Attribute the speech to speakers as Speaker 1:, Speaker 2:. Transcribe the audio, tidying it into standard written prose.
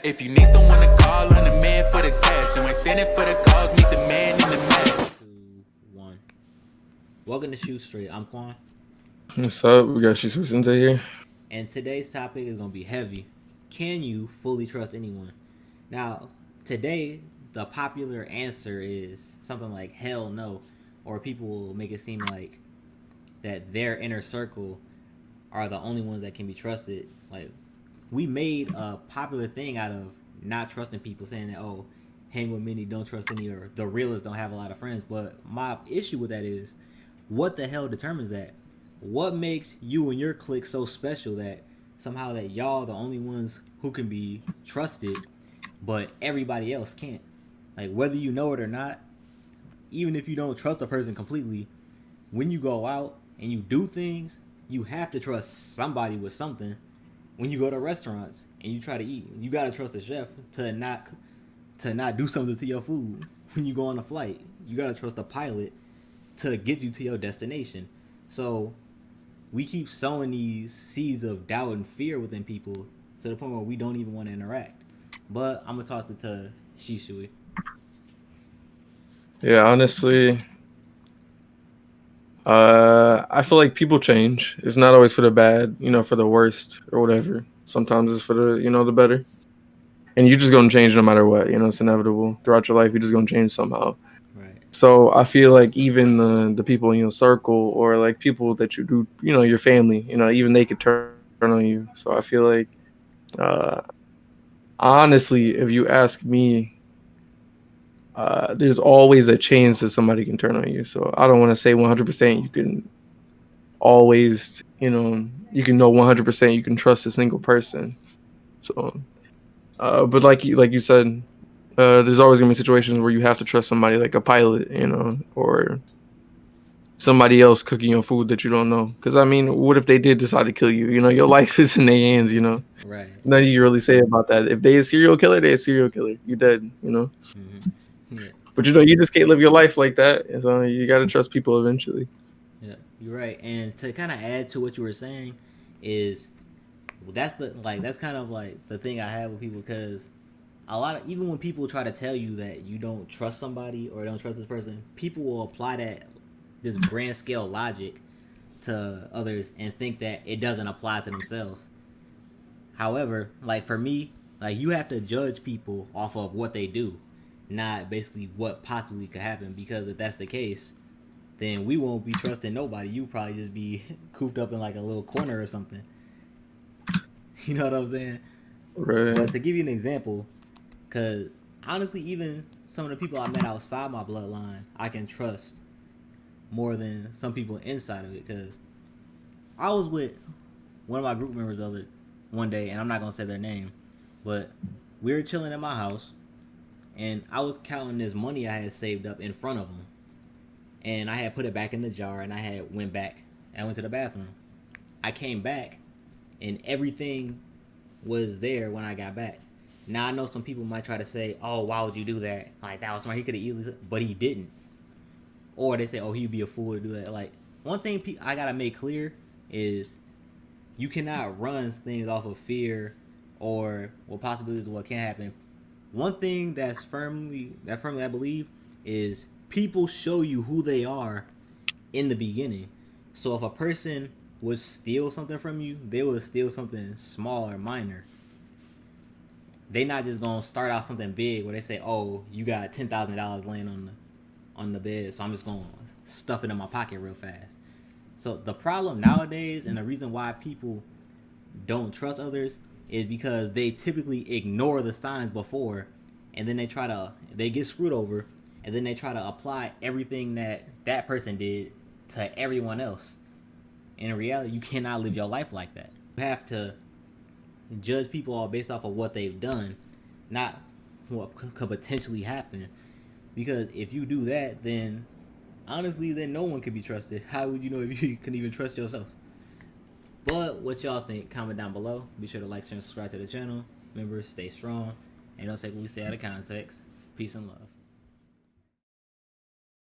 Speaker 1: If you need someone to call on the man for the cash, you ain't standing for the cause, meet the man in the match.
Speaker 2: 2, 1. Welcome to Shoot Straight. I'm Quan.
Speaker 3: What's up? We got Shinsuke here.
Speaker 2: And today's topic is going to be heavy. Can you fully trust anyone? Now, today, the popular answer is something like hell no. Or people will make it seem like that their inner circle are the only ones that can be trusted. Like, we made a popular thing out of not trusting people, saying that, oh, hang with many, don't trust any, or the realists don't have a lot of friends. But my issue with that is, what the hell determines that? What makes you and your clique so special that somehow that y'all the only ones who can be trusted, but everybody else can't? Like, whether you know it or not, even if you don't trust a person completely, when you go out and you do things, you have to trust somebody with something. When you go to restaurants and you try to eat, you gotta trust the chef to not do something to your food. When you go on a flight, you gotta trust the pilot to get you to your destination. So we keep sowing these seeds of doubt and fear within people to the point where we don't even want to interact. But I'm gonna toss it to Shishui.
Speaker 3: Yeah, honestly, I feel like people change. It's not always for the bad, for the worst or whatever. Sometimes it's for the better. And you're just gonna change no matter what. It's inevitable. Throughout your life, you're just gonna change somehow.
Speaker 2: Right.
Speaker 3: So I feel like even the people in your circle or like people that you do, your family, even they could turn on you. So I feel like, uh, honestly, if you ask me, there's always a chance that somebody can turn on you. So I don't want to say 100% you can always, you can know 100% you can trust a single person. So, but like you said, there's always gonna be situations where you have to trust somebody like a pilot, or somebody else cooking your food that you don't know. Because I mean, what if they did decide to kill you? Your life is in their hands.
Speaker 2: Right.
Speaker 3: Nothing you can really say about that. If they a serial killer, they're a serial killer. You're dead.
Speaker 2: Mm-hmm. Yeah.
Speaker 3: But you just can't live your life like that. So you got to trust people eventually.
Speaker 2: Yeah. You're right. And to kind of add to what you were saying is that's kind of like the thing I have with people, because a lot of, even when people try to tell you that you don't trust somebody or don't trust this person, people will apply this grand scale logic to others and think that it doesn't apply to themselves. However, like for me, like you have to judge people off of what they do, not basically what possibly could happen. Because if that's the case, then we won't be trusting nobody. You probably just be cooped up in like a little corner or something. You know what I'm saying?
Speaker 3: Right.
Speaker 2: But to give you an example, because honestly, even some of the people I met outside my bloodline, I can trust more than some people inside of it. Because I was with one of my group members one day, and I'm not gonna say their name, but we were chilling at my house, and I was counting this money I had saved up in front of them, and I had put it back in the jar, and I had went back and I went to the bathroom. I came back, and everything was there when I got back. Now I know some people might try to say, "Oh, why would you do that? Like that was smart. He could have easily," but he didn't. Or they say, "Oh, he'd be a fool to do that." Like one thing I gotta make clear is you cannot run things off of fear or what possibilities of what can happen. One thing that's firmly I believe is people show you who they are in the beginning. So if a person would steal something from you, they would steal something small or minor. They not just gonna start out something big where they say, "Oh, you got $10,000 laying on the bed, so I'm just gonna stuff it in my pocket real fast." So the problem nowadays, and the reason why people don't trust others, is because they typically ignore the signs before, and then they get screwed over, and then they try to apply everything that person did to everyone else. And in reality, you cannot live your life like that. You have to judge people all based off of what they've done, not what could potentially happen. Because if you do that, then honestly, then no one can be trusted. How would you know if you can even trust yourself? But what y'all think? Comment down below. Be sure to like, share, and subscribe to the channel. Remember, stay strong, and don't take what we say out of context. Peace and love.